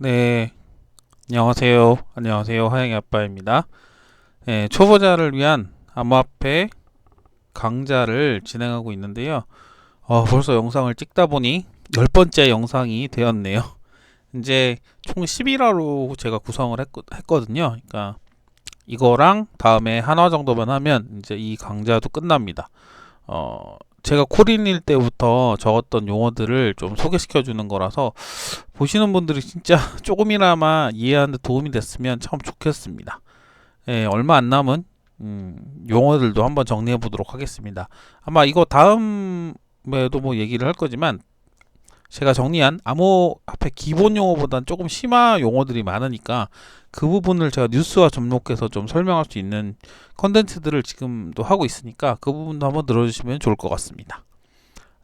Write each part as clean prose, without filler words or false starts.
네, 안녕하세요. 하영이 아빠입니다. 초보자를 위한 암호화폐 강좌를 진행하고 있는데요. 벌써 영상을 찍다 보니 10번째 영상이 되었네요. 이제 총 11화로 제가 구성을 했거든요. 그러니까 이거랑 다음에 한화 정도만 하면 이제 이 강좌도 끝납니다. 제가 코린일 때부터 적었던 용어들을 좀 소개시켜 주는 거라서 보시는 분들이 진짜 조금이나마 이해하는 데 도움이 됐으면 참 좋겠습니다. 얼마 안 남은 용어들도 한번 정리해 보도록 하겠습니다. 아마 이거 다음에도 뭐 얘기를 할 거지만 제가 정리한 암호화폐 기본 용어보다는 조금 심화 용어들이 많으니까 그 부분을 제가 뉴스와 접목해서 좀 설명할 수 있는 컨텐츠들을 지금도 하고 있으니까 그 부분도 한번 들어주시면 좋을 것 같습니다.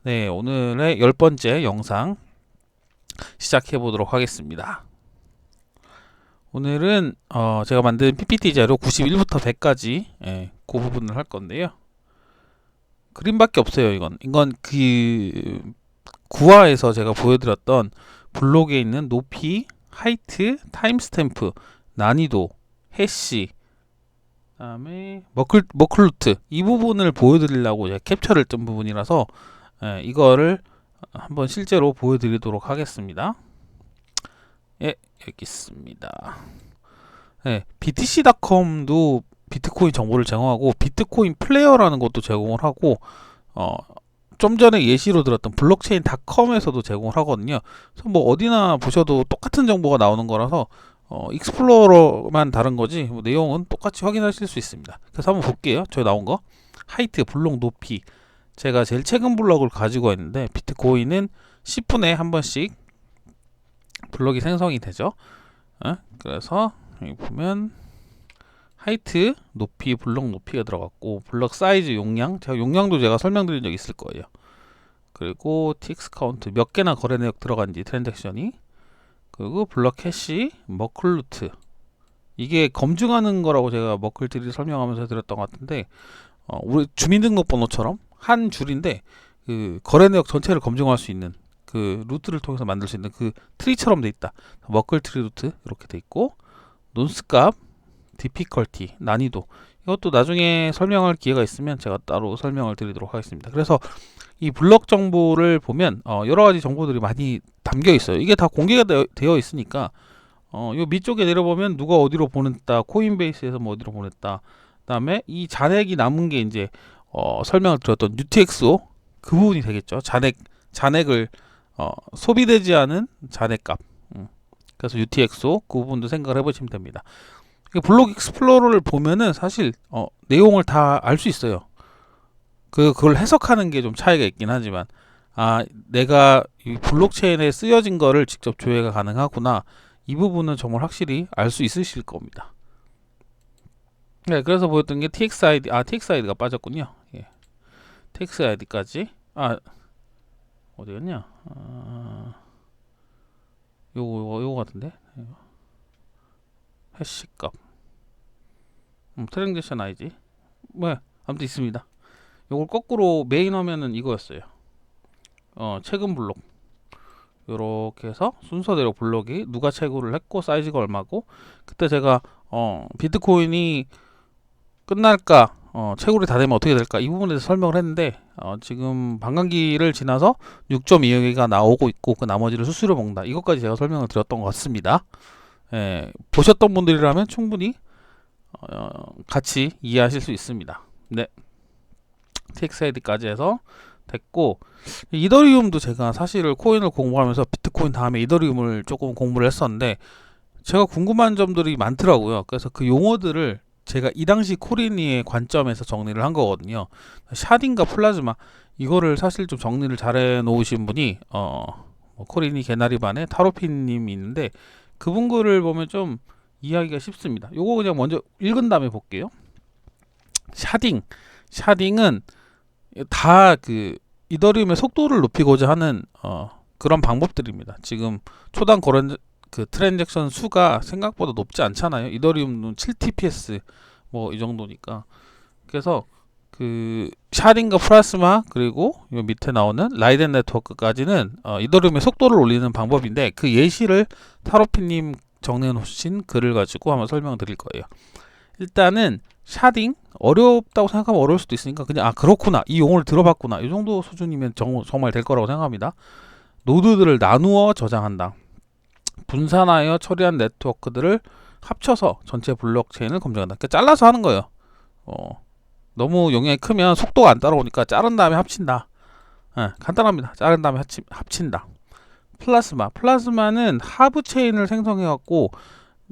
네, 오늘의 10번째 영상 시작해 보도록 하겠습니다. 오늘은 제가 만든 PPT 자료 91부터 100까지 그 부분을 할 건데요. 그림밖에 없어요. 이건 그 구화에서 제가 보여드렸던 블록에 있는 높이, 하이트, 타임스탬프, 난이도, 해시, 그다음에 머클루트 이 부분을 보여드리려고 제가 캡처를 했던 부분이라서 이거를 한번 실제로 보여드리도록 하겠습니다. 예, 여기 있습니다. BTC.com도 비트코인 정보를 제공하고 비트코인 플레이어라는 것도 제공을 하고 좀 전에 예시로 들었던 블록체인.com에서도 제공을 하거든요. 그래서 뭐 어디나 보셔도 똑같은 정보가 나오는 거라서 익스플로러만 다른 거지 뭐 내용은 똑같이 확인하실 수 있습니다. 그래서 한번 볼게요. 저 나온 거 하이트, 블록 높이 제가 제일 최근 블록을 가지고 있는데 비트코인은 10분에 한 번씩 블록이 생성이 되죠. 그래서 여기 보면 하이트, 높이, 블록 높이가 들어갔고 블록 사이즈, 용량 용량도 제가 설명드린 적 있을 거예요. 그리고 TX 카운트 몇 개나 거래 내역 들어간지 트랜잭션이, 그리고 블록 해시, 머클루트 이게 검증하는 거라고 제가 머클트리 설명하면서 드렸던 것 같은데 우리 주민등록번호처럼 한 줄인데 그 거래 내역 전체를 검증할 수 있는 그 루트를 통해서 만들 수 있는 그 트리처럼 돼 있다. 머클트리 루트 이렇게 돼 있고, 논스 값, 디피컬티, 난이도 이것도 나중에 설명할 기회가 있으면 제가 따로 설명을 드리도록 하겠습니다. 그래서 이 블록 정보를 보면 여러 가지 정보들이 많이 담겨 있어요. 이게 다 공개가 되어 있으니까 요 밑쪽에 내려보면 누가 어디로 보냈다, 코인베이스에서 뭐 어디로 보냈다, 그다음에 이 잔액이 남은 게 이제 설명을 드렸던 UTXO 그 부분이 되겠죠. 잔액을 소비되지 않은 잔액값. 그래서 UTXO 그 부분도 생각을 해보시면 됩니다. 블록 익스플로러를 보면은 사실 내용을 다 알 수 있어요. 그걸 해석하는 게 좀 차이가 있긴 하지만 내가 이 블록체인에 쓰여진 거를 직접 조회가 가능하구나, 이 부분은 정말 확실히 알 수 있으실 겁니다. 네, 그래서 보였던 게 TXID, TXID가 빠졌군요. 예. TXID까지 어디였냐? 요거 같은데? 해시값, 트랜잭션 아이디, 뭐 아무튼 있습니다. 요걸 거꾸로 메인 화면은 이거였어요. 최근 블록 요렇게 해서 순서대로 블록이 누가 채굴을 했고 사이즈가 얼마고, 그때 제가 비트코인이 끝날까, 채굴이 다 되면 어떻게 될까, 이 부분에 대해서 설명을 했는데 지금 반감기를 지나서 6.2억개가 나오고 있고 그 나머지를 수수료 먹는다, 이것까지 제가 설명을 드렸던 것 같습니다. 보셨던 분들이라면 충분히 같이 이해하실 수 있습니다. 네, TXID까지 해서 됐고, 이더리움도 제가 사실 코인을 공부하면서 비트코인 다음에 이더리움을 조금 공부를 했었는데 제가 궁금한 점들이 많더라고요. 그래서 그 용어들을 제가 이 당시 코린이의 관점에서 정리를 한 거거든요. 샤딩과 플라즈마 이거를 사실 좀 정리를 잘해 놓으신 분이 코린이 개나리 반에 타로핀님이 있는데 그분 글을 보면 좀 이해하기가 쉽습니다. 요거 그냥 먼저 읽은 다음에 볼게요. 샤딩은 다 그 이더리움의 속도를 높이고자 하는 그런 방법들입니다. 지금 초당 거래 그 트랜잭션 수가 생각보다 높지 않잖아요. 이더리움은 7TPS 뭐 이 정도니까. 그래서 그 샤딩과 플라스마 그리고 요 밑에 나오는 라이덴 네트워크까지는 이더리움의 속도를 올리는 방법인데 그 예시를 타로피님 정리해 놓으신 글을 가지고 한번 설명드릴 거예요. 일단은 샤딩 어렵다고 생각하면 어려울 수도 있으니까 그냥 그렇구나 이 용어를 들어봤구나 이 정도 수준이면 정말 될 거라고 생각합니다. 노드들을 나누어 저장한다. 분산하여 처리한 네트워크들을 합쳐서 전체 블록체인을 검증한다. 그러니까 잘라서 하는 거예요. 너무 용량이 크면 속도가 안 따라오니까 자른 다음에 합친다. 간단합니다. 자른 다음에 합친다. 플라스마는 하부 체인을 생성해 갖고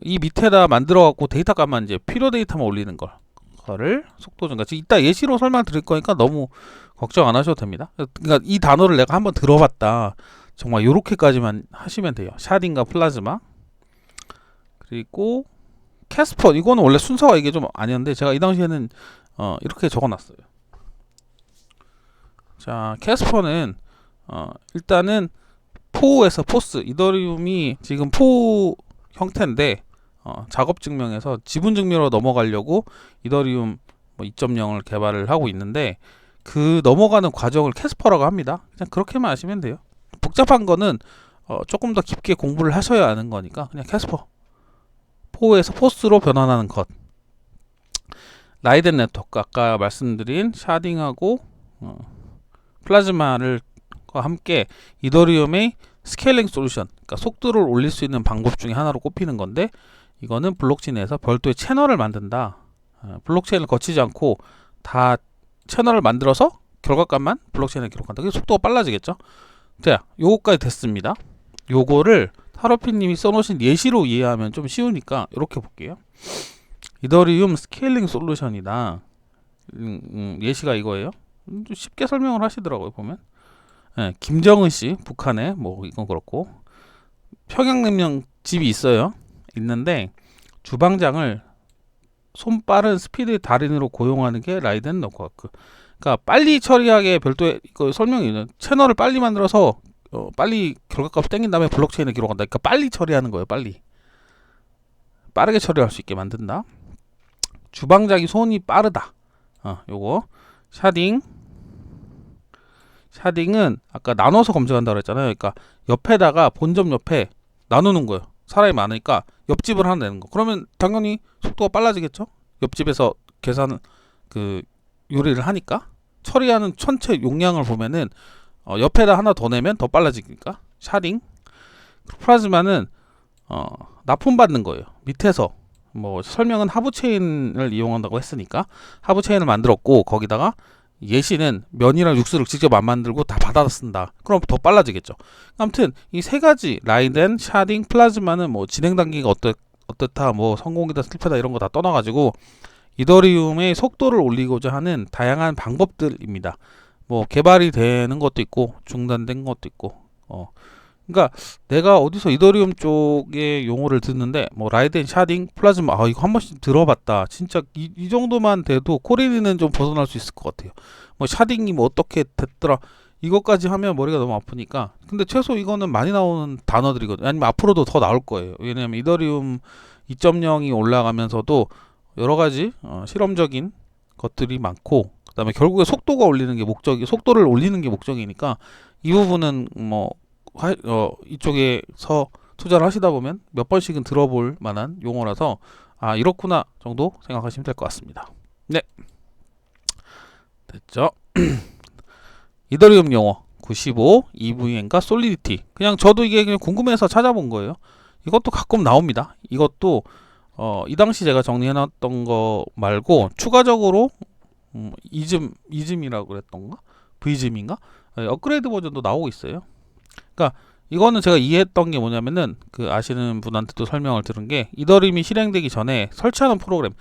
이 밑에다 만들어 갖고 데이터 값만 이제 필요 데이터만 올리는 거를 속도 증가. 이따 예시로 설명 드릴 거니까 너무 걱정 안 하셔도 됩니다. 그러니까 이 단어를 내가 한번 들어봤다. 정말 요렇게까지만 하시면 돼요. 샤딩과 플라즈마. 그리고 캐스퍼 이거는 원래 순서가 이게 좀 아니었는데 제가 이 당시에는 이렇게 적어놨어요. 자, 캐스퍼는 일단은 포에서 포스 이더리움이 지금 포 형태인데 작업 증명에서 지분 증명으로 넘어가려고 이더리움 2.0을 개발을 하고 있는데 그 넘어가는 과정을 캐스퍼라고 합니다. 그냥 그렇게만 아시면 돼요. 복잡한 거는 조금 더 깊게 공부를 하셔야 아는 거니까 그냥 캐스퍼 포에서 포스로 변환하는 것. 라이덴 네트워크 아까 말씀드린 샤딩하고 플라즈마를 함께 이더리움의 스케일링 솔루션, 그러니까 속도를 올릴 수 있는 방법 중에 하나로 꼽히는 건데 이거는 블록체인에서 별도의 채널을 만든다. 블록체인을 거치지 않고 다 채널을 만들어서 결과값만 블록체인에 기록한다. 그래서 속도가 빨라지겠죠. 자, 요거까지 됐습니다. 요거를 타로피님이 써놓으신 예시로 이해하면 좀 쉬우니까 이렇게 볼게요. 이더리움 스케일링 솔루션이다. 예시가 이거예요. 쉽게 설명을 하시더라고요. 보면 김정은 씨 북한에 뭐 이건 그렇고 평양냉면 집이 있어요. 있는데 주방장을 손 빠른 스피드 달인으로 고용하는 게 라이덴 네트워크. 그러니까 빨리 처리하게 별도의 설명이 있는 채널을 빨리 만들어서 빨리 결과값을 땡긴 다음에 블록체인에 기록한다. 그러니까 빨리 처리하는 거예요. 빠르게 처리할 수 있게 만든다. 주방장이 손이 빠르다. 요거 샤딩은 아까 나눠서 검증한다고 했잖아요. 그러니까 옆에다가 본점 옆에 나누는 거예요. 사람이 많으니까 옆집을 하나 내는 거. 그러면 당연히 속도가 빨라지겠죠. 옆집에서 계산 요리를 하니까 처리하는 전체 용량을 보면은 옆에다 하나 더 내면 더 빨라지니까. 샤딩. 플라즈마는 납품받는 거예요. 밑에서 뭐 설명은 하부 체인을 이용한다고 했으니까 하부 체인을 만들었고 거기다가 예시는 면이랑 육수를 직접 안 만들고 다 받아서 쓴다. 그럼 더 빨라지겠죠. 아무튼 이 세 가지 라이덴, 샤딩, 플라즈마는 뭐 진행 단계가 어떻다, 뭐 성공이다, 실패다 이런 거 다 떠나가지고 이더리움의 속도를 올리고자 하는 다양한 방법들입니다. 뭐 개발이 되는 것도 있고 중단된 것도 있고. 그러니까 내가 어디서 이더리움 쪽의 용어를 듣는데 뭐 라이덴, 샤딩, 플라즈마 이거 한 번씩 들어봤다. 진짜 이 정도만 돼도 코리는 좀 벗어날 수 있을 것 같아요. 뭐 샤딩이 뭐 어떻게 됐더라 이것까지 하면 머리가 너무 아프니까. 근데 최소 이거는 많이 나오는 단어들이거든요. 아니면 앞으로도 더 나올 거예요. 왜냐면 이더리움 2.0이 올라가면서도 여러 가지 실험적인 것들이 많고 그다음에 결국에 속도를 올리는 게 목적이니까 이 부분은 뭐 이쪽에서 투자를 하시다 보면 몇 번씩은 들어볼 만한 용어라서 이렇구나 정도 생각하시면 될 것 같습니다. 네, 됐죠. 이더리움 용어 95 EVM과 솔리디티. 그냥 저도 이게 그냥 궁금해서 찾아본 거예요. 이것도 가끔 나옵니다. 이것도 이 당시 제가 정리해놨던 거 말고 추가적으로 이즘이라고 그랬던가 V즘인가 업그레이드 버전도 나오고 있어요. 그러니까 이거는 제가 이해했던 게 뭐냐면은 아시는 분한테도 설명을 들은 게 이더리움이 실행되기 전에 설치하는 프로그램.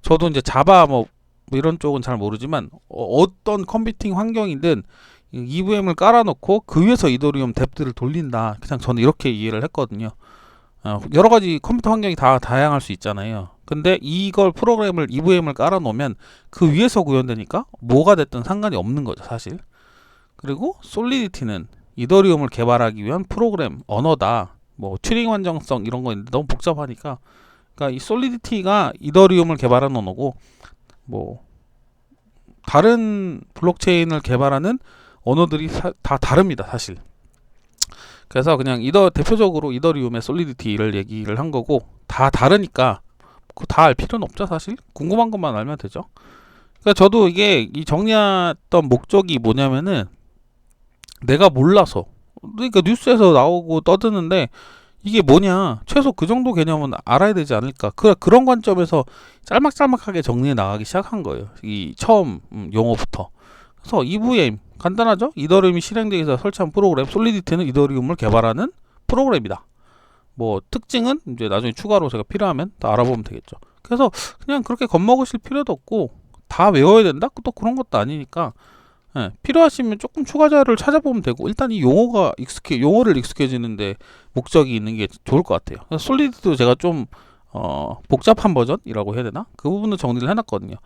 저도 이제 자바 뭐 이런 쪽은 잘 모르지만 어떤 컴퓨팅 환경이든 EVM을 깔아놓고 그 위에서 이더리움 뎁들을 돌린다. 그냥 저는 이렇게 이해를 했거든요. 여러 가지 컴퓨터 환경이 다 다양할 수 있잖아요. 근데 이걸 프로그램을 EVM을 깔아놓으면 그 위에서 구현되니까 뭐가 됐든 상관이 없는 거죠, 사실. 그리고 솔리디티는 이더리움을 개발하기 위한 프로그램 언어다. 뭐 튜링 완전성 이런 거 있는데 너무 복잡하니까. 그러니까 이 솔리디티가 이더리움을 개발한 언어고 뭐 다른 블록체인을 개발하는 언어들이 다 다릅니다, 사실. 그래서 그냥 대표적으로 이더리움의 솔리디티를 얘기를 한 거고, 다 다르니까 그거 다 알 필요는 없죠, 사실. 궁금한 것만 알면 되죠. 그러니까 저도 이게 이 정리했던 목적이 뭐냐면은 내가 몰라서, 그러니까 뉴스에서 나오고 떠드는데 이게 뭐냐, 최소 그 정도 개념은 알아야 되지 않을까, 그런 관점에서 짤막짤막하게 정리해 나가기 시작한 거예요, 이 처음 용어부터. 그래서 EVM 간단하죠. 이더리움이 실행되기 위해서 설치한 프로그램, 솔리디티는 이더리움을 개발하는 프로그램이다. 뭐 특징은 이제 나중에 추가로 제가 필요하면 다 알아보면 되겠죠. 그래서 그냥 그렇게 겁먹으실 필요도 없고 다 외워야 된다? 또 그런 것도 아니니까, 예, 필요하시면 조금 추가 자료를 찾아보면 되고, 일단 이 용어를 익숙해지는데 목적이 있는 게 좋을 것 같아요. 그래서 솔리드도 제가 좀 복잡한 버전이라고 해야 되나? 그 부분도 정리를 해놨거든요.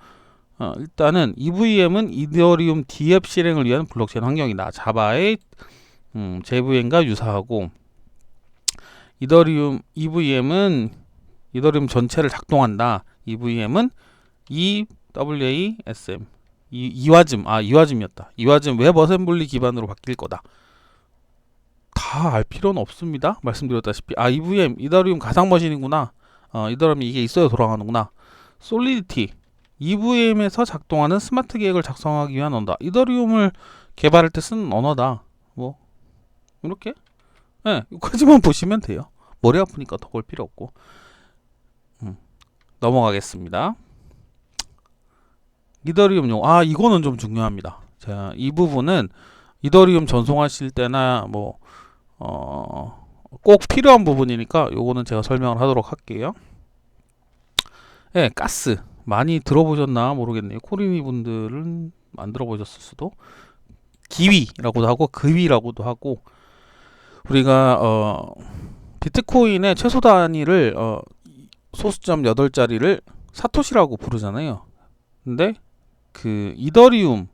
일단은 EVM은 이더리움 DApp 실행을 위한 블록체인 환경이다. 자바의 JVM과 유사하고, EVM은 이더리움 전체를 작동한다. EVM은 EWASM 이와즘이었다. 이와즘 웹 어셈블리 기반으로 바뀔 거다. 다 알 필요는 없습니다. 말씀드렸다시피 EVM 이더리움 가상 머신이구나. 이더리움이 이게 있어야 돌아가는구나. 솔리디티 EVM에서 작동하는 스마트 계획을 작성하기 위한 언어다. 이더리움을 개발할 때 쓰는 언어다. 뭐 이렇게, 네, 여기까지만 보시면 돼요. 머리 아프니까 더 볼 필요 없고. 넘어가겠습니다. 이더리움 이거는 좀 중요합니다. 자, 이 부분은 이더리움 전송하실 때나 꼭 필요한 부분이니까 요거는 제가 설명을 하도록 할게요. 네, 가스 많이 들어보셨나 모르겠네요. 코리니 분들은 안 들어보셨을 수도. 기위라고도 하고 그위라고도 하고, 우리가 비트코인의 최소 단위를 소수점 8자리를 사토시라고 부르잖아요. 근데 그 이더리움,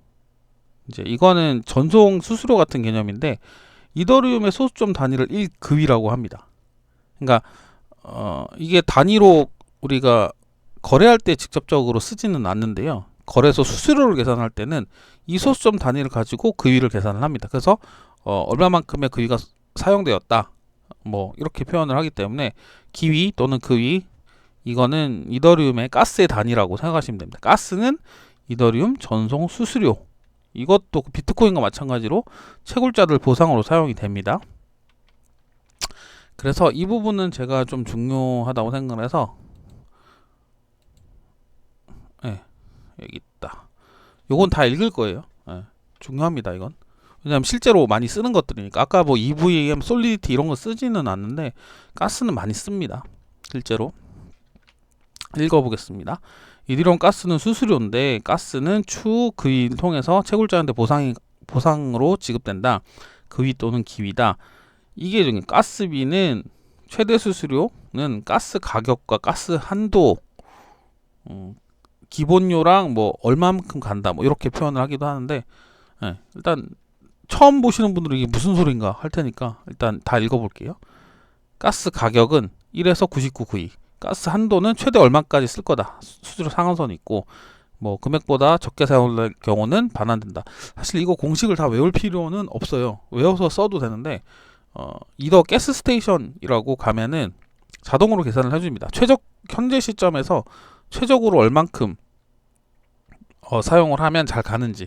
이제 이거는 전송 수수료 같은 개념인데 이더리움의 소수점 단위를 1그위라고 합니다. 그러니까 이게 단위로 우리가 거래할 때 직접적으로 쓰지는 않는데요. 거래소 수수료를 계산할 때는 이 소수점 단위를 가지고 그위를 계산을 합니다. 그래서 얼마만큼의 그위가 사용되었다, 뭐 이렇게 표현을 하기 때문에 기위 또는 그위, 이거는 이더리움의 가스의 단위라고 생각하시면 됩니다. 가스는 이더리움 전송 수수료. 이것도 비트코인과 마찬가지로 채굴자들 보상으로 사용이 됩니다. 그래서 이 부분은 제가 좀 중요하다고 생각을 해서, 네, 여기 있다. 요건 다 읽을 거예요. 네, 중요합니다, 이건. 왜냐면 실제로 많이 쓰는 것들이니까. 아까 뭐 EVM, 솔리디티 이런 거 쓰지는 않는데 가스는 많이 씁니다, 실제로. 읽어보겠습니다. 이더리움 가스는 수수료인데, 가스는 추후 그위를 통해서 채굴자한테 보상으로 지급된다. 그위 또는 기위다. 이게 가스비는 최대 수수료는 가스 가격과 가스 한도, 기본료랑 뭐 얼마만큼 간다, 뭐 이렇게 표현을 하기도 하는데, 네, 일단 처음 보시는 분들은 이게 무슨 소린가 할 테니까 일단 다 읽어볼게요. 가스 가격은 1에서 99그위, 가스 한도는 최대 얼마까지 쓸 거다. 수수료 상한선이 있고, 뭐 금액보다 적게 사용할 경우는 반환된다. 사실 이거 공식을 다 외울 필요는 없어요. 외워서 써도 되는데, 이더 가스 스테이션이라고 가면은 자동으로 계산을 해줍니다. 현재 시점에서 최적으로 얼만큼 사용을 하면 잘 가는지.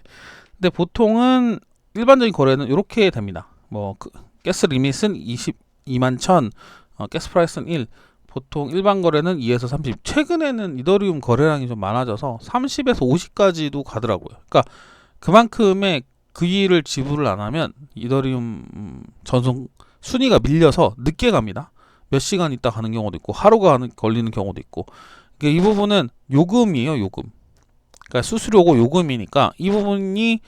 근데 보통은 일반적인 거래는 이렇게 됩니다. 가스 리밋은 22만 1000, 가스 프라이스는 1. 보통 일반 거래는 2에서 30. 최근에는 이더리움 거래량이 좀 많아져서 30에서 50까지도 가더라고요. 그러니까 그만큼의 그위를 지불을 안 하면 이더리움 전송 순위가 밀려서 늦게 갑니다. 몇 시간 있다 가는 경우도 있고 하루가 걸리는 경우도 있고. 이 부분은 요금이에요, 요금. 그러니까 수수료고 요금이니까 이 부분이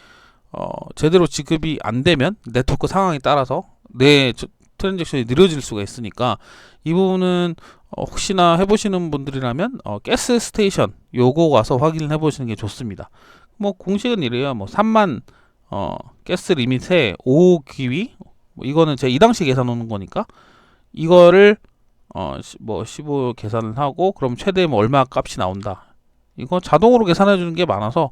제대로 지급이 안 되면 네트워크 상황에 따라서 내 트랜잭션이 느려질 수가 있으니까, 이 부분은 혹시나 해보시는 분들이라면 가스 스테이션 요거 와서 확인을 해보시는 게 좋습니다. 뭐 공식은 이래요. 3만 가스 리밋에 5기위, 이거는 제가 이 당시 계산 오는 거니까 이거를 15 계산을 하고, 그럼 최대 얼마 값이 나온다. 이거 자동으로 계산해 주는 게 많아서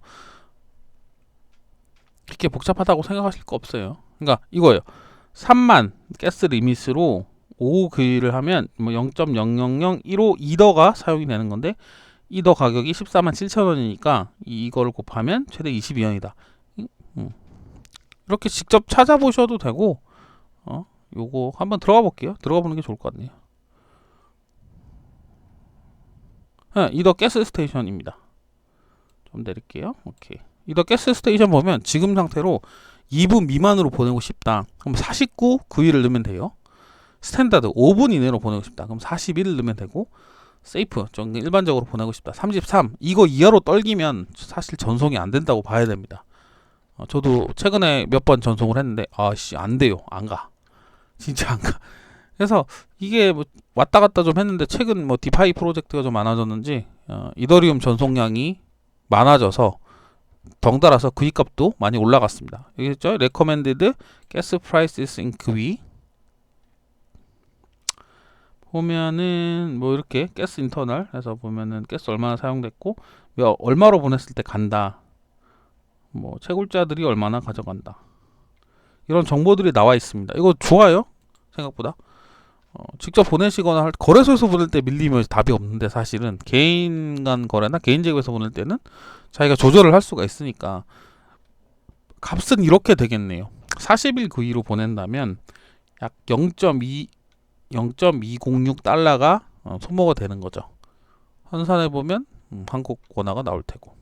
그렇게 복잡하다고 생각하실 거 없어요. 그러니까 이거예요. 3만 가스 리밋으로 5 그일을 하면 뭐 0.0001호 이더가 사용이 되는 건데 이더 가격이 14만 7천 원이니까 이거를 곱하면 최대 22원이다. 이렇게 직접 찾아보셔도 되고 요거 한번 들어가 볼게요. 들어가 보는 게 좋을 것 같네요. 이더 가스 스테이션입니다. 좀 내릴게요. 오케이. 이더 가스 스테이션 보면 지금 상태로 2분 미만으로 보내고 싶다. 그럼 49 9일을 넣으면 돼요. 스탠다드 5분 이내로 보내고 싶다. 그럼 41을 넣으면 되고 세이프 좀 일반적으로 보내고 싶다. 33 이거 이하로 떨기면 사실 전송이 안 된다고 봐야 됩니다. 저도 최근에 몇 번 전송을 했는데 아씨 안 돼요. 안 가. 진짜 안 가. 그래서 이게 뭐 왔다 갔다 좀 했는데 최근 뭐 디파이 프로젝트가 좀 많아졌는지 이더리움 전송량이 많아져서 덩달아서 그 값도 많이 올라갔습니다. 여기 있죠? Recommended Gas Prices Inquiry 보면은 뭐 이렇게 가스 인터널 해서 보면은 가스 얼마나 사용됐고 얼마로 보냈을 때 간다. 뭐 채굴자들이 얼마나 가져간다. 이런 정보들이 나와 있습니다. 이거 좋아요. 생각보다. 직접 보내시거나 거래소에서 보낼 때 밀리면 답이 없는데 사실은 개인 간 거래나 개인 재고에서 보낼 때는 자기가 조절을 할 수가 있으니까 값은 이렇게 되겠네요. 40일 그 이후로 보낸다면 약 0.206달러가 소모가 되는 거죠. 환산해 보면 한국 원화가 나올 테고.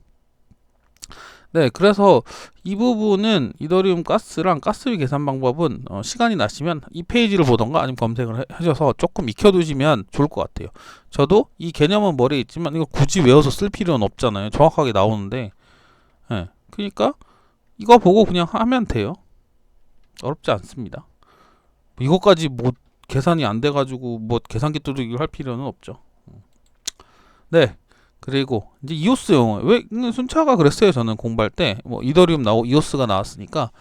네, 그래서 이 부분은 이더리움 가스랑 가스비 계산 방법은 시간이 나시면 이 페이지를 보던가 아니면 검색을 하셔서 조금 익혀두시면 좋을 것 같아요. 저도 이 개념은 머리에 있지만 이거 굳이 외워서 쓸 필요는 없잖아요. 정확하게 나오는데, 네, 그러니까 이거 보고 그냥 하면 돼요. 어렵지 않습니다. 이것까지 뭐 계산이 안 돼가지고 뭐 계산기 두들기를 할 필요는 없죠. 네. 그리고 이제 이오스용 왜 순차가 그랬어요. 저는 공부할 때 뭐 이더리움 나오고 이오스가 나왔으니까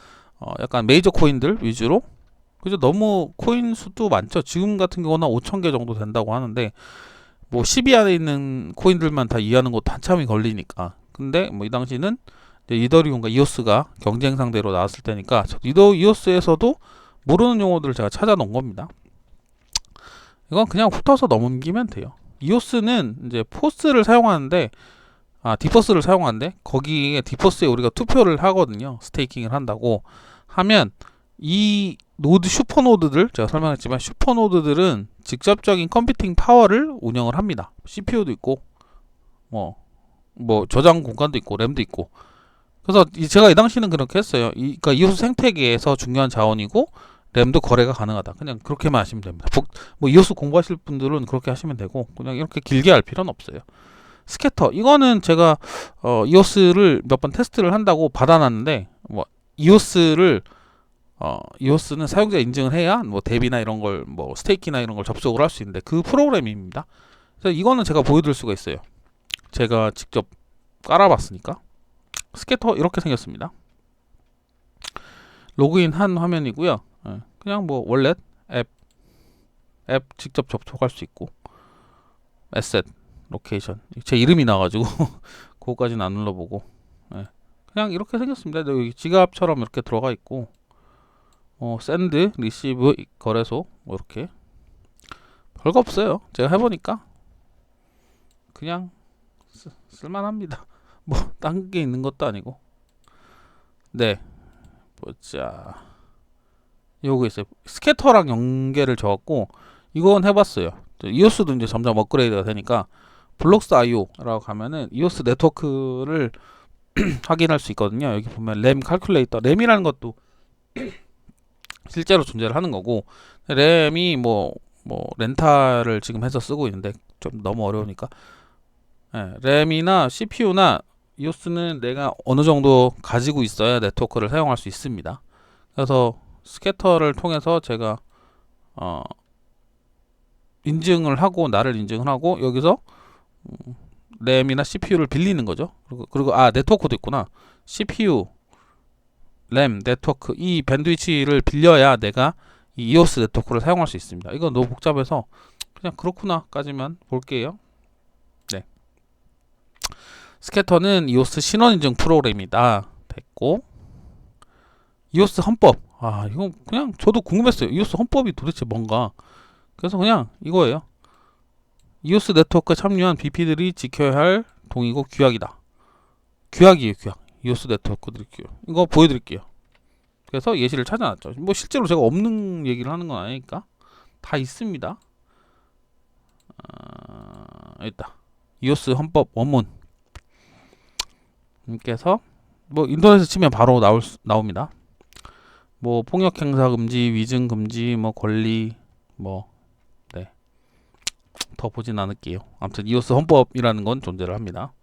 약간 메이저 코인들 위주로 그죠. 너무 코인 수도 많죠. 지금 같은 경우는 5,000개 정도 된다고 하는데 뭐 10위 안에 있는 코인들만 다 이해하는 것도 한참이 걸리니까. 근데 뭐 이 당시는 이더리움과 이오스가 경쟁 상대로 나왔을 때니까 이오스에서도 모르는 용어들을 제가 찾아 놓은 겁니다. 이건 그냥 훑어서 넘기면 돼요. 이오스는 이제 포스를 사용하는데 디퍼스를 사용하는데 거기에 디퍼스에 우리가 투표를 하거든요. 스테이킹을 한다고 하면 이 노드 슈퍼노드들 제가 설명했지만 슈퍼노드들은 직접적인 컴퓨팅 파워를 운영을 합니다. CPU도 있고 뭐 저장 공간도 있고 램도 있고 그래서 제가 이 당시는 그렇게 했어요. 그러니까 이오스 생태계에서 중요한 자원이고 램도 거래가 가능하다. 그냥 그렇게만 하시면 됩니다. 뭐 이오스 공부하실 분들은 그렇게 하시면 되고 그냥 이렇게 길게 할 필요는 없어요. 스캐터 이거는 제가 이오스를 몇 번 테스트를 한다고 받아놨는데 뭐 이오스는 사용자 인증을 해야 뭐 대비나 이런 걸 뭐 스테이키나 이런 걸 접속을 할 수 있는데 그 프로그램입니다. 그래서 이거는 제가 보여드릴 수가 있어요. 제가 직접 깔아봤으니까 스캐터 이렇게 생겼습니다. 로그인 한 화면이고요. 그냥 뭐 월렛 앱 직접 접속할 수 있고 에셋 로케이션 제 이름이 나가지고 그거까지는 안 눌러보고 그냥 이렇게 생겼습니다. 여기 지갑처럼 이렇게 들어가 있고 샌드 리시브 거래소 뭐 이렇게 별거 없어요. 제가 해보니까 그냥 쓸만합니다. 뭐 딴 게 있는 것도 아니고. 네, 보자. 요거 있어요. 스캐터랑 연계를 줘갖고 이건 해봤어요. 이오스도 이제 점점 업그레이드가 되니까 블록스 IO라고 가면은 이오스 네트워크를 확인할 수 있거든요. 여기 보면 램 칼큘레이터, 램이라는 것도 실제로 존재를 하는 거고 램이 뭐 렌탈을 지금 해서 쓰고 있는데 좀 너무 어려우니까 램이나 CPU나 이오스는 내가 어느 정도 가지고 있어야 네트워크를 사용할 수 있습니다. 그래서 스캐터를 통해서 제가 인증을 하고 나를 인증을 하고 여기서 램이나 CPU를 빌리는 거죠. 그리고 네트워크도 있구나. CPU, 램, 네트워크 이 밴드위치를 빌려야 내가 이 이오스 네트워크를 사용할 수 있습니다. 이건 너무 복잡해서 그냥 그렇구나까지만 볼게요. 네. 스캐터는 이오스 신원 인증 프로그램이다. 됐고 이오스 헌법. 이거 그냥 저도 궁금했어요. 이오스 헌법이 도대체 뭔가. 그래서 그냥 이거예요. 이오스 네트워크에 참여한 BP들이 지켜야 할 동의고 규약이다. 규약이에요, 규약. 이오스 네트워크들이 규약. 이거 보여드릴게요. 그래서 예시를 찾아놨죠. 뭐 실제로 제가 없는 얘기를 하는 건 아니니까 다 있습니다. 있다. 이오스 헌법 원문. 님께서 뭐 인터넷에 치면 바로 나옵니다. 뭐 폭력 행사 금지, 위증 금지, 뭐 권리, 뭐 네. 더 보진 않을게요. 아무튼 이오스 헌법이라는 건 존재를 합니다.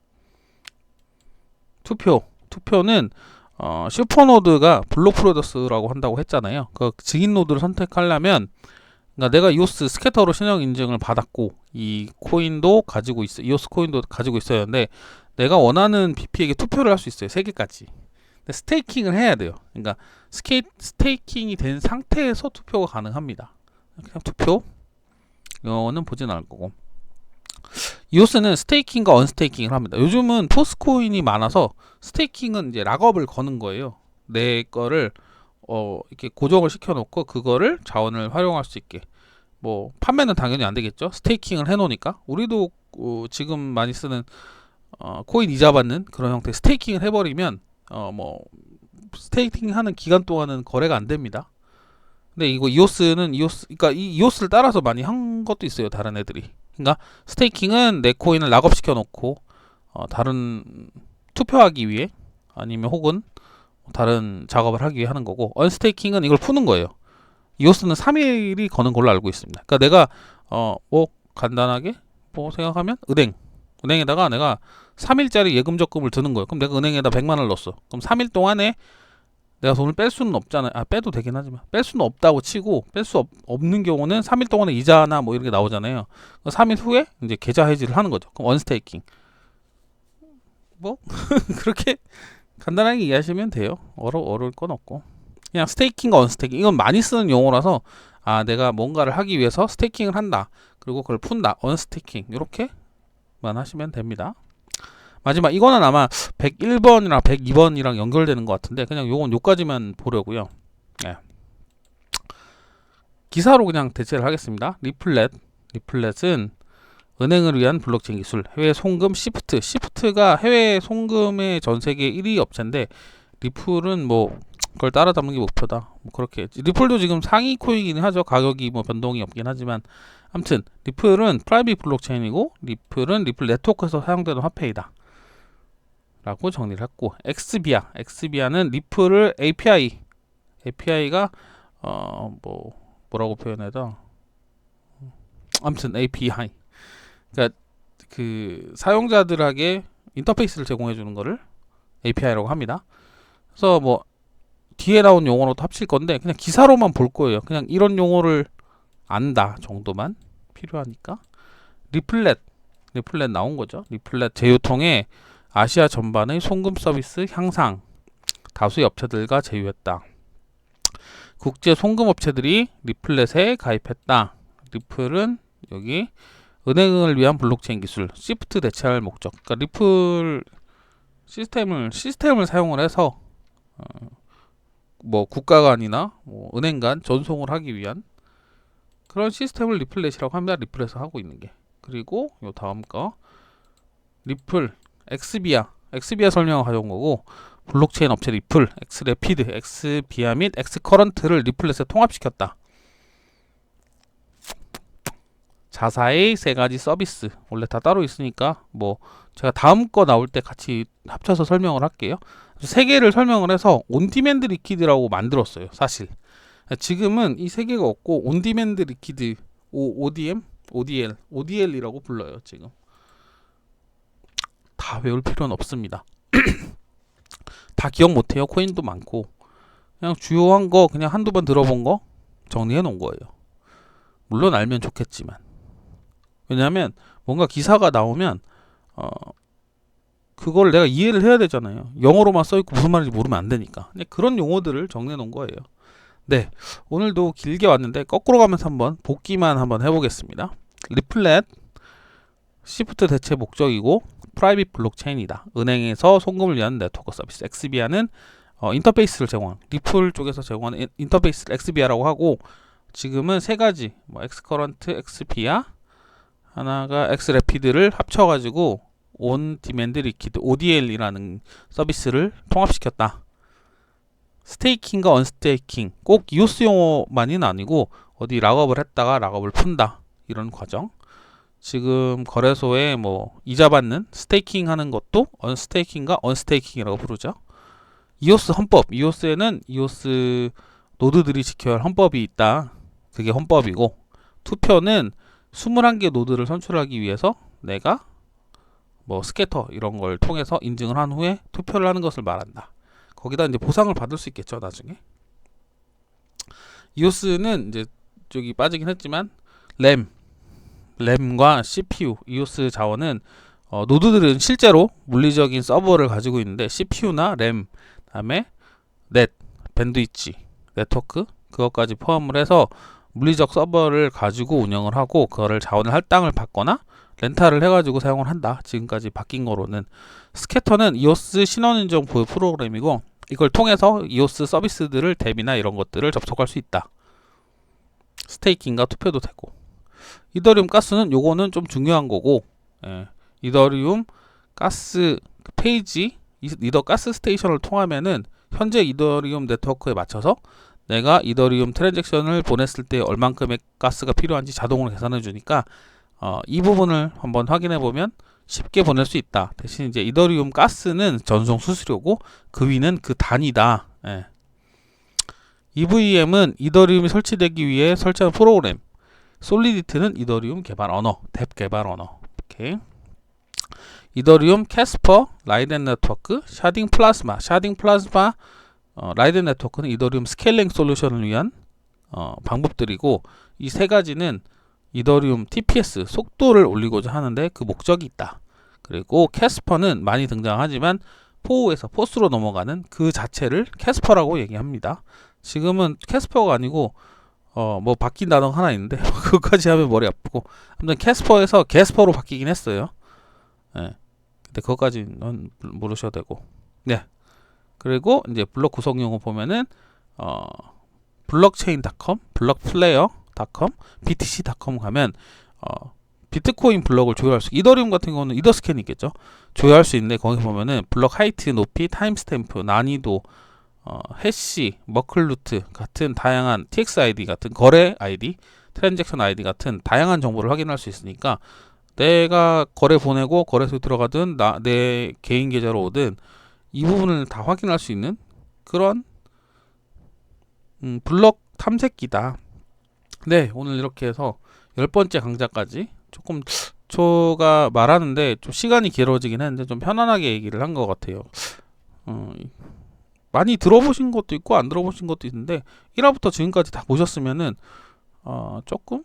투표는 슈퍼노드가 블록 프로듀스라고 한다고 했잖아요. 그 증인 노드를 선택하려면, 그러니까 내가 이오스 스캐터로 신용 인증을 받았고 이 코인도 가지고 있어, 이오스 코인도 가지고 있어야 하는데 내가 원하는 BP에게 투표를 할 수 있어요. 3개까지. 근데 스테이킹을 해야 돼요. 그러니까 스테이킹이 된 상태에서 투표가 가능합니다. 그냥 투표 이거는 보진 않을 거고, 이오스는 스테이킹과 언스테이킹을 합니다. 요즘은 포스코인이 많아서 스테이킹은 이제 락업을 거는 거예요. 내 거를 이렇게 고정을 시켜놓고 그거를 자원을 활용할 수 있게. 뭐 판매는 당연히 안 되겠죠. 스테이킹을 해놓으니까. 우리도 지금 많이 쓰는 코인 이자 받는 그런 형태 스테이킹을 해버리면 뭐 스테이킹하는 기간 동안은 거래가 안 됩니다. 근데 이거 이오스는 그러니까 이 이오스를 따라서 많이 한 것도 있어요. 다른 애들이. 그러니까 스테이킹은 내 코인을 락업 시켜놓고 다른 투표하기 위해 아니면 혹은 다른 작업을 하기 위해 하는 거고, 언스테이킹은 이걸 푸는 거예요. 이오스는 3일이 거는 걸로 알고 있습니다. 그러니까 내가 뭐 간단하게 뭐 생각하면 은행에다가 내가 3일짜리 예금 적금을 드는 거예요. 그럼 내가 은행에다 100만 원을 넣었어. 그럼 3일 동안에 내가 돈을 뺄 수는 없잖아요. 빼도 되긴 하지만 뺄 수는 없다고 치고, 뺄 수 없는 경우는 3일 동안에 이자나 뭐 이런 게 나오잖아요. 3일 후에 이제 계좌 해지를 하는 거죠. 그럼 언스테이킹. 뭐 그렇게 간단하게 이해하시면 돼요. 어려울 건 없고. 그냥 스테이킹과 언스테이킹, 이건 많이 쓰는 용어라서 내가 뭔가를 하기 위해서 스테이킹을 한다, 그리고 그걸 푼다, 언스테이킹, 이렇게만 하시면 됩니다. 마지막 이거는 아마 101번이랑 102번이랑 연결되는 것 같은데 그냥 요건 요까지만 보려고요. 네. 기사로 그냥 대체를 하겠습니다. 리플렛은 은행을 위한 블록체인 기술, 해외 송금 시프트가 해외 송금의 전 세계 1위 업체인데, 리플은 뭐 그걸 따라잡는 게 목표다. 뭐 그렇게. 리플도 지금 상위 코인이긴 하죠. 가격이 뭐 변동이 없긴 하지만, 아무튼 리플은 프라이빗 블록체인이고 리플은 리플 네트워크에서 사용되는 화폐이다 라고 정리를 했고, 엑스비아는 리플을 API가 뭐라고 표현해야 돼? 아무튼 API, 그러니까 그 사용자들에게 인터페이스를 제공해 주는 거를 API라고 합니다. 그래서 뭐 뒤에 나온 용어로도 합칠 건데 그냥 기사로만 볼 거예요. 그냥 이런 용어를 안다 정도만 필요하니까. 리플렛 나온 거죠. 리플렛 제휴통에 아시아 전반의 송금 서비스 향상, 다수의 업체들과 제휴했다. 국제 송금 업체들이 리플렛에 가입했다. 리플은 여기 은행을 위한 블록체인 기술, 시프트 대체할 목적. 그러니까 리플 시스템을 사용을 해서 뭐 국가 간이나 뭐 은행 간 전송을 하기 위한 그런 시스템을 리플렛이라고 합니다. 리플에서 하고 있는 게. 그리고 요 다음 거 리플 엑스비아 설명을 가져온 거고, 블록체인 업체 리플, 엑스래피드, 엑스비아 및 엑스커런트를 리플렛에 통합시켰다. 자사의 3가지 서비스, 원래 다 따로 있으니까 뭐 제가 다음 거 나올 때 같이 합쳐서 설명을 할게요. 3개를 설명을 해서 온디맨드 리퀴드라고 만들었어요. 사실 지금은 이 3개가 없고 온디맨드 리퀴드, ODL이라고 불러요. 지금 다 외울 필요는 없습니다. 다 기억 못해요. 코인도 많고. 그냥 주요한 거 그냥 한두 번 들어본 거 정리해 놓은 거예요. 물론 알면 좋겠지만, 왜냐하면 뭔가 기사가 나오면 그걸 내가 이해를 해야 되잖아요. 영어로만 써있고 무슨 말인지 모르면 안 되니까. 그런 용어들을 정리해 놓은 거예요. 네, 오늘도 길게 왔는데 거꾸로 가면서 한번 복기만 한번 해보겠습니다. 리플렛 시프트 대체 목적이고 프라이빗 블록체인이다. 은행에서 송금을 위한 네트워크 서비스. 엑스비아는 인터페이스를 제공한 리플 쪽에서 제공하는 인터페이스를 XBR라고 하고 지금은 세 가지 뭐 X커런트, XBR 하나가 X래피드를 합쳐가지고 온 디맨드 리퀴드 ODL이라는 서비스를 통합시켰다. 스테이킹과 언스테이킹 꼭 이오스 용어만은 아니고 어디 락업을 했다가 락업을 푼다 이런 과정. 지금 거래소에 뭐 이자 받는 스테이킹 하는 것도 언스테이킹과 언스테이킹이라고 부르죠. 이오스 헌법, 이오스에는 이오스 노드들이 지켜야 할 헌법이 있다. 그게 헌법이고 투표는 21개 노드를 선출하기 위해서 내가 뭐 스캐터 이런 걸 통해서 인증을 한 후에 투표를 하는 것을 말한다. 거기다 이제 보상을 받을 수 있겠죠, 나중에. 이오스는 이제 저기 빠지긴 했지만 램과 CPU, 이오스 자원은 노드들은 실제로 물리적인 서버를 가지고 있는데 CPU나 램, 다음에 넷, 밴드위치, 네트워크 그것까지 포함을 해서 물리적 서버를 가지고 운영을 하고 그거를 자원을 할당을 받거나 렌탈을 해가지고 사용을 한다. 지금까지 바뀐 거로는 스캐터는 이오스 신원 인증 보유 프로그램이고 이걸 통해서 이오스 서비스들을 탭이나 이런 것들을 접속할 수 있다. 스테이킹과 투표도 되고 이더리움 가스는 요거는 좀 중요한 거고 이더리움 가스 페이지 이더 가스 스테이션을 통하면은 현재 이더리움 네트워크에 맞춰서 내가 이더리움 트랜잭션을 보냈을 때 얼만큼의 가스가 필요한지 자동으로 계산해 주니까 이 부분을 한번 확인해 보면 쉽게 보낼 수 있다. 대신 이제 이더리움 가스는 전송 수수료고 그 위는 그 단위다. EVM은 이더리움이 설치되기 위해 설치한 프로그램. 솔리디티는 이더리움 개발 언어, 뎁 개발 언어. 오케이. 이더리움 캐스퍼, 라이덴 네트워크, 샤딩 플라즈마. 라이덴 네트워크는 이더리움 스케일링 솔루션을 위한 방법들이고 이 세 가지는 이더리움 TPS 속도를 올리고자 하는데 그 목적이 있다. 그리고 캐스퍼는 많이 등장하지만 포에서 포스로 넘어가는 그 자체를 캐스퍼라고 얘기합니다. 지금은 캐스퍼가 아니고 뭐 바뀐 단어가 하나 있는데 그것까지 하면 머리 아프고 아무튼 캐스퍼에서 게스퍼로 바뀌긴 했어요. 근데 그것까지는 모르셔도 되고. 네. 그리고 이제 블록 구성 용어 보면은 블록체인.com, 블록플레이어.com, btc.com 가면 비트코인 블록을 조회할 수, 이더리움 같은 경우는 이더스캔이 있겠죠. 조회할 수 있는데 거기 보면은 블록 하이트, 높이, 타임스탬프, 난이도, 해시, 머클루트 같은 다양한 TXID 같은 거래 ID, 트랜잭션 ID 같은 다양한 정보를 확인할 수 있으니까 내가 거래 보내고 거래소에 들어가든 내 개인 계좌로 오든 이 부분을 다 확인할 수 있는 그런 블록 탐색기다. 네, 오늘 이렇게 해서 10번째 강좌까지 조금 제가 말하는데 좀 시간이 길어지긴 했는데 좀 편안하게 얘기를 한 것 같아요. 많이 들어보신 것도 있고 안 들어보신 것도 있는데 1화부터 지금까지 다 보셨으면은 조금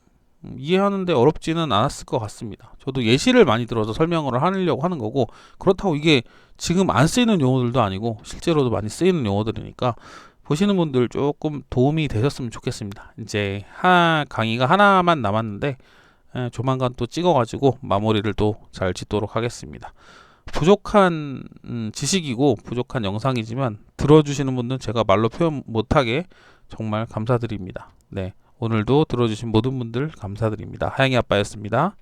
이해하는데 어렵지는 않았을 것 같습니다. 저도 예시를 많이 들어서 설명을 하려고 하는 거고 그렇다고 이게 지금 안 쓰이는 용어들도 아니고 실제로도 많이 쓰이는 용어들이니까 보시는 분들 조금 도움이 되셨으면 좋겠습니다. 이제 강의가 하나만 남았는데 조만간 또 찍어가지고 마무리를 또 잘 짓도록 하겠습니다. 부족한 지식이고 부족한 영상이지만 들어주시는 분들은 제가 말로 표현 못하게 정말 감사드립니다. 네, 오늘도 들어주신 모든 분들 감사드립니다. 하영이 아빠였습니다.